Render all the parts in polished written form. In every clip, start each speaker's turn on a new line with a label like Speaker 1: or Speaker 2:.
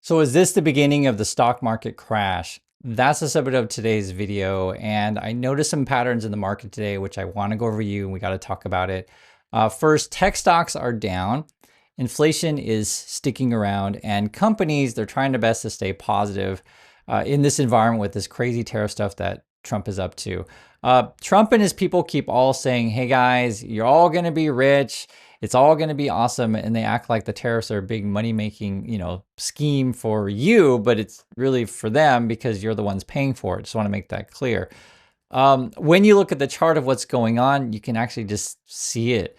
Speaker 1: So is this the beginning of the stock market crash? That's the subject of today's video. And I noticed some patterns in the market today, which I want to go over you and we got to talk about it. First, tech stocks are down. Inflation is sticking around and companies, they're trying their best to stay positive in this environment with this crazy tariff stuff that Trump is up to. Trump and his people keep all saying, hey guys, you're all going to be rich. It's all going to be awesome. And they act like the tariffs are a big money making, scheme for you, but it's really for them because you're the ones paying for it. Just want to make that clear. When you look at the chart of what's going on, you can actually just see it.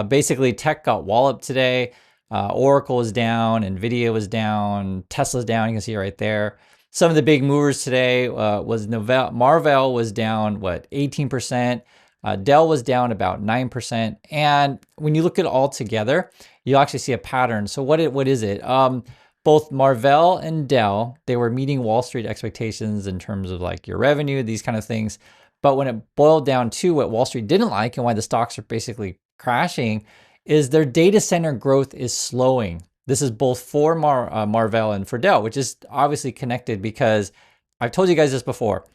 Speaker 1: Basically, tech got walloped today. Oracle is down, Nvidia was down, Tesla's down. You can see it right there. Some of the big movers today was Marvell was down, 18%. Dell was down about 9%. And when you look at it all together, you'll actually see a pattern. So what is it? Both Marvell and Dell, they were meeting Wall Street expectations in terms of like your revenue, these kind of things. But when it boiled down to what Wall Street didn't like and why the stocks are basically crashing is their data center growth is slowing. This is both for Marvell and for Dell, which is obviously connected because I've told you guys this before.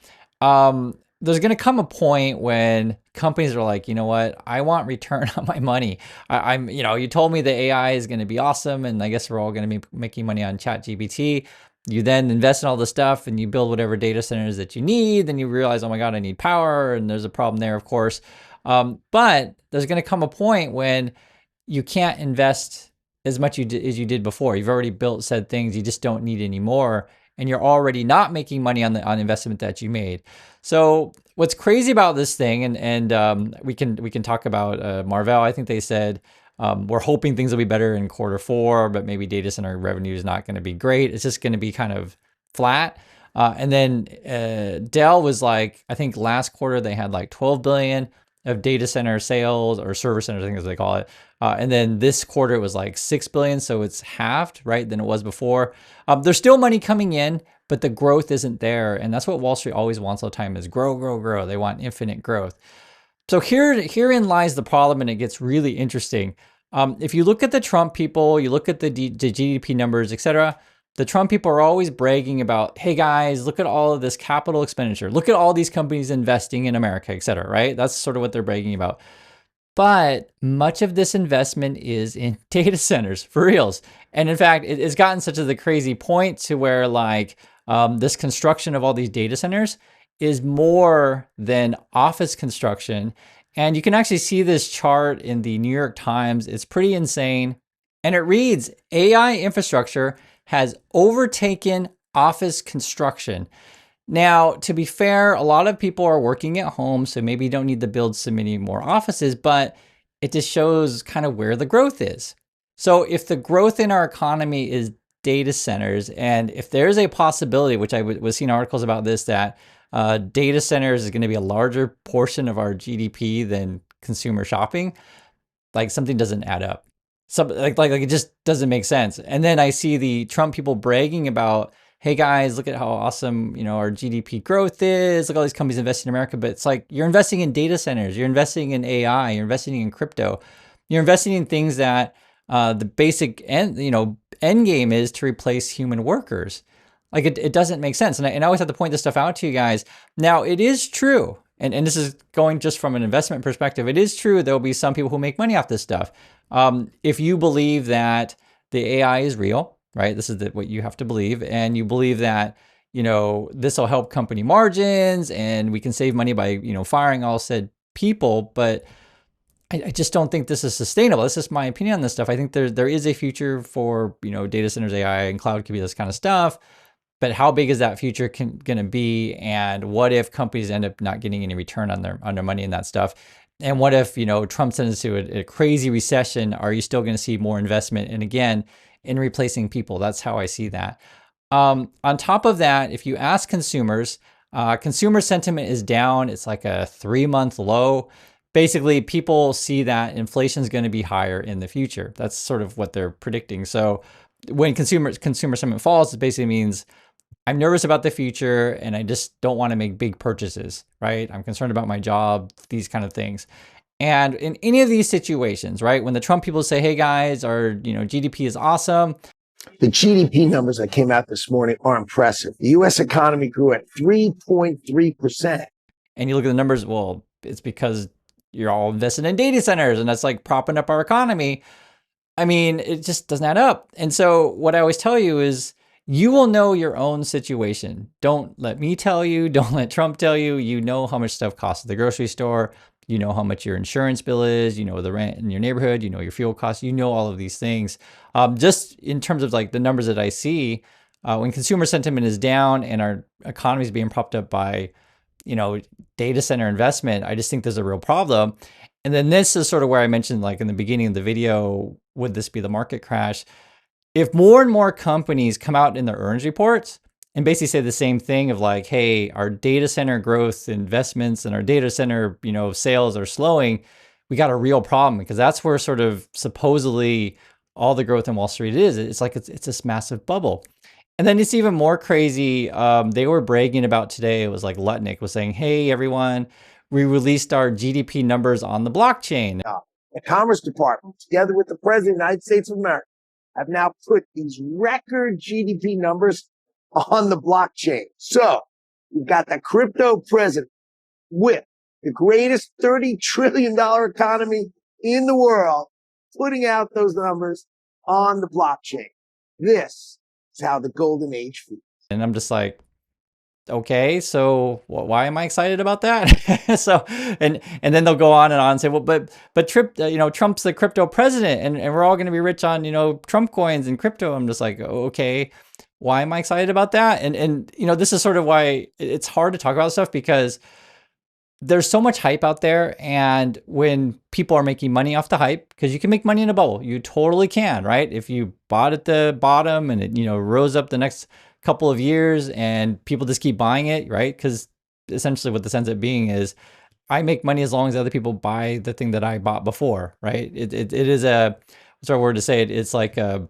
Speaker 1: There's going to come a point when companies are like, you know what, I want return on my money. You told me the AI is going to be awesome, and I guess we're all going to be making money on ChatGPT. You then invest in all the stuff and you build whatever data centers that you need. Then you realize, oh my God, I need power, and there's a problem there, of course. But there's going to come a point when you can't invest as much as you did before. You've already built said things, you just don't need any more, and you're already not making money on investment that you made. So what's crazy about this thing, and we can talk about Marvell. I think they said we're hoping things will be better in quarter 4, but maybe data center revenue is not going to be great. It's just going to be kind of flat. And then Dell was like, I think last quarter they had like 12 billion of data center sales, or server centers, I think as they call it. And then this quarter it was like 6 billion. So it's halved, right, than it was before. There's still money coming in, but the growth isn't there. And that's what Wall Street always wants all the time is grow, grow, grow. They want infinite growth. So herein lies the problem, and it gets really interesting. If you look at the Trump people, you look at the GDP numbers, etc., the Trump people are always bragging about, hey guys, look at all of this capital expenditure. Look at all these companies investing in America, et cetera, right? That's sort of what they're bragging about. But much of this investment is in data centers, for reals. And in fact, it's gotten such a crazy point to where like this construction of all these data centers is more than office construction. And you can actually see this chart in the New York Times. It's pretty insane. And it reads, AI infrastructure has overtaken office construction. Now, to be fair, a lot of people are working at home, so maybe you don't need to build so many more offices, but it just shows kind of where the growth is. So if the growth in our economy is data centers, and if there's a possibility, which I was seeing articles about this, that data centers is going to be a larger portion of our GDP than consumer shopping, like something doesn't add up. Like it just doesn't make sense. And then I see the Trump people bragging about, hey guys, look at how awesome, our GDP growth is. Look at all these companies investing in America. But it's like, you're investing in data centers, you're investing in AI, you're investing in crypto, you're investing in things that the basic end game is to replace human workers. Like it doesn't make sense. And I always have to point this stuff out to you guys. Now it is true. And this is going just from an investment perspective. It is true there'll be some people who make money off this stuff. If you believe that the AI is real, right? This is what you have to believe. And you believe that, this will help company margins and we can save money by, firing all said people. But I just don't think this is sustainable. This is my opinion on this stuff. I think there is a future for, data centers, AI, and cloud could be this kind of stuff. But how big is that future going to be? And what if companies end up not getting any return on their money and that stuff? And what if, Trump sends us to a crazy recession? Are you still going to see more investment? And again, in replacing people, that's how I see that. On top of that, if you ask consumers, consumer sentiment is down. It's like a 3-month low. Basically, people see that inflation is going to be higher in the future. That's sort of what they're predicting. So when consumer sentiment falls, it basically means I'm nervous about the future and I just don't want to make big purchases, right? I'm concerned about my job, these kind of things. And in any of these situations, right, when the Trump people say, hey guys, our GDP is awesome,
Speaker 2: The GDP numbers that came out this morning are impressive. The U.S. economy grew at 3.3%.
Speaker 1: And you look at the numbers, well, it's because you're all invested in data centers and that's like propping up our economy. I mean, it just doesn't add up. And so what I always tell you is you will know your own situation. Don't let me tell you, don't let Trump tell you. You know how much stuff costs at the grocery store. You know how much your insurance bill is, you know the rent in your neighborhood, you know your fuel costs, you know all of these things. Just in terms of like the numbers that I see, when consumer sentiment is down and our economy is being propped up by, data center investment, I just think there's a real problem. And then this is sort of where I mentioned, like in the beginning of the video, would this be the market crash? If more and more companies come out in their earnings reports and basically say the same thing of like, hey, our data center growth investments and our data center, sales are slowing, we got a real problem, because that's where sort of supposedly all the growth in Wall Street is. It's like it's this massive bubble. And then it's even more crazy. They were bragging about today. It was like Lutnick was saying, hey, everyone, we released our GDP numbers on the blockchain.
Speaker 2: The Commerce Department, together with the President of the United States of America, have now put these record GDP numbers on the blockchain. So you've got the crypto president with the greatest $30 trillion economy in the world putting out those numbers on the blockchain. This is how the golden age feels.
Speaker 1: And I'm just like, okay, so why am I excited about that? So, and then they'll go on and say, well, but Trump's the crypto president, and we're all going to be rich on, Trump coins and crypto. I'm just like, okay, why am I excited about that? And this is sort of why it's hard to talk about stuff, because there's so much hype out there. And when people are making money off the hype, because you can make money in a bubble, you totally can, right? If you bought at the bottom and it, rose up the next couple of years and people just keep buying it, right? Because essentially what the sense of being is, I make money as long as other people buy the thing that I bought before, right? It is what's our word to say it? It's like a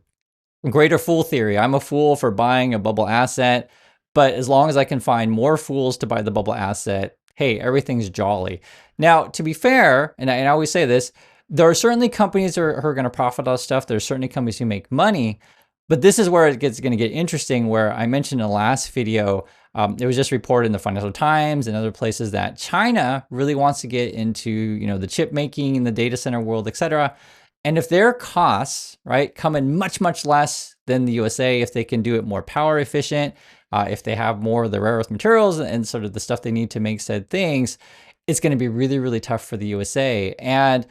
Speaker 1: greater fool theory. I'm a fool for buying a bubble asset, but as long as I can find more fools to buy the bubble asset, hey, everything's jolly. Now, to be fair, and I always say this, there are certainly companies who are going to profit off stuff. There's certainly companies who make money, but this is where it's going to get interesting, where I mentioned in the last video, it was just reported in the Financial Times and other places that China really wants to get into, the chip making in the data center world, et cetera. And if their costs, right, come in much, much less than the USA, if they can do it more power efficient, if they have more of the rare earth materials and sort of the stuff they need to make said things, it's going to be really, really tough for the USA. And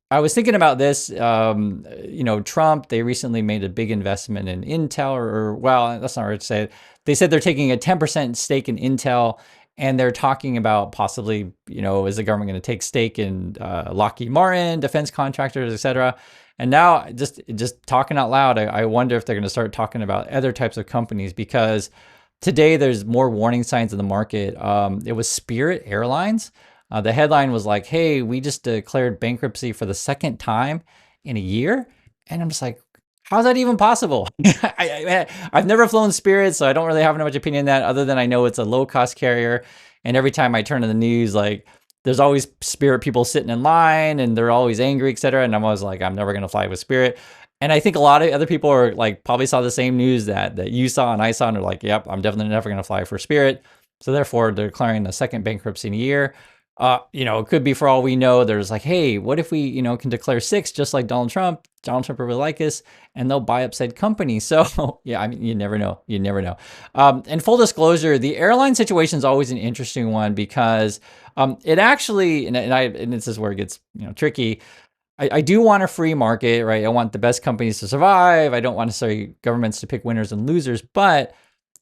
Speaker 1: I was thinking about this, Trump, they recently made a big investment in Intel, or well, that's not right to say it. They said they're taking a 10% stake in Intel, and they're talking about possibly, is the government going to take stake in Lockheed Martin, defense contractors, et cetera. And now just talking out loud, I wonder if they're going to start talking about other types of companies, because today there's more warning signs in the market. It was Spirit Airlines. The headline was like, hey, we just declared bankruptcy for the second time in a year. And I'm just like, how's that even possible? I've never flown Spirit, so I don't really have much opinion on that, other than I know it's a low-cost carrier. And every time I turn to the news, like, there's always Spirit people sitting in line and they're always angry, et cetera. And I'm always like, I'm never going to fly with Spirit. And I think a lot of other people are like, probably saw the same news that you saw and I saw, and are like, yep, I'm definitely never going to fly for Spirit. So therefore, they're declaring the second bankruptcy in a year. It could be, for all we know, there's like, hey, what if we, can declare 6 just like Donald Trump? Donald Trump will really like us, and they'll buy up said company. So yeah, I mean, you never know. You never know. And full disclosure, the airline situation is always an interesting one, because it actually, and this is where it gets tricky. I do want a free market, right? I want the best companies to survive. I don't want necessarily governments to pick winners and losers, but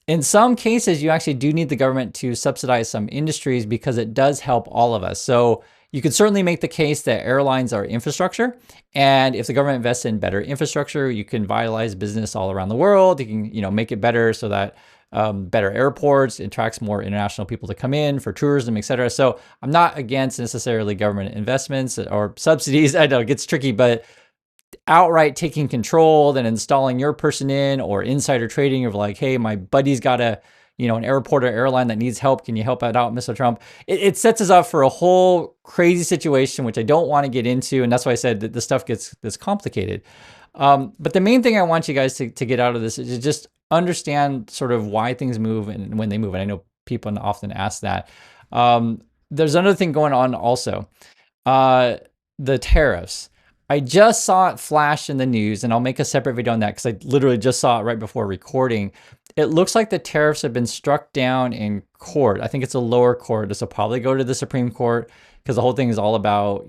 Speaker 1: in some cases, you actually do need the government to subsidize some industries, because it does help all of us. So you could certainly make the case that airlines are infrastructure. And if the government invests in better infrastructure, you can vitalize business all around the world. You can, make it better so that better airports, attracts more international people to come in for tourism, et cetera. So I'm not against necessarily government investments or subsidies. I know it gets tricky, but outright taking control, then installing your person in, or insider trading of like, hey, my buddy's got an airport or airline that needs help. Can you help out, Mr. Trump? It sets us up for a whole crazy situation, which I don't want to get into. And that's why I said that this stuff gets this complicated. But the main thing I want you guys to get out of this is to just understand sort of why things move and when they move. And I know people often ask that. There's another thing going on also. Uh, the tariffs. I just saw it flash in the news, and I'll make a separate video on that because I literally just saw it right before recording. It looks like the tariffs have been struck down in court. I think it's a lower court. This will probably go to the Supreme Court because the whole thing is all about,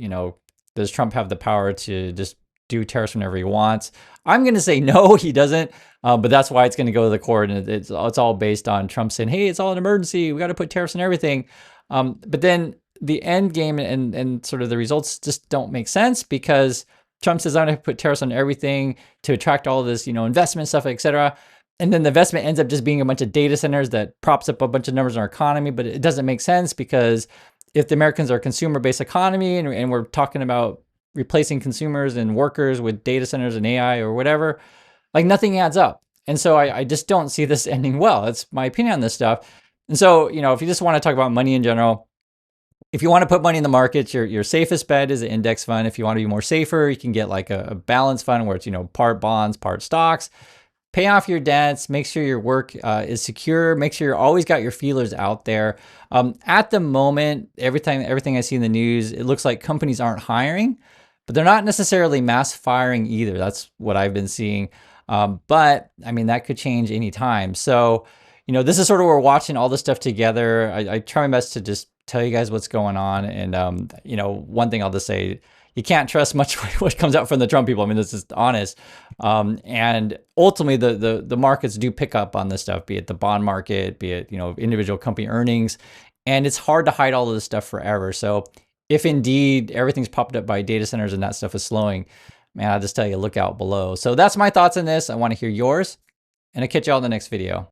Speaker 1: does Trump have the power to just do tariffs whenever he wants? I'm going to say no, he doesn't. But that's why it's going to go to the court, and it's all based on Trump saying, "Hey, it's all an emergency. We got to put tariffs on everything." But then the end game and sort of the results just don't make sense because Trump says, "I'm going to put tariffs on everything to attract all this, investment stuff, etc." And then the investment ends up just being a bunch of data centers that props up a bunch of numbers in our economy, but it doesn't make sense because if the Americans are a consumer-based economy and we're talking about replacing consumers and workers with data centers and AI or whatever, like nothing adds up. And so I just don't see this ending well. That's my opinion on this stuff. And so, if you just want to talk about money in general, if you want to put money in the markets, your safest bet is an index fund. If you want to be more safer, you can get like a balanced fund where it's, part bonds, part stocks. Pay off your debts, make sure your work is secure, make sure you're always got your feelers out there. At the moment, everything I see in the news, it looks like companies aren't hiring, but they're not necessarily mass firing either. That's what I've been seeing. But I mean, that could change anytime. So, this is sort of where we're watching all this stuff together. I try my best to just tell you guys what's going on. And, one thing I'll just say, you can't trust much what comes out from the Trump people. I mean, this is honest. And ultimately, the markets do pick up on this stuff, be it the bond market, be it, individual company earnings. And it's hard to hide all of this stuff forever. So if indeed everything's popped up by data centers and that stuff is slowing, man, I'll just tell you, look out below. So that's my thoughts on this. I want to hear yours, and I'll catch y'all in the next video.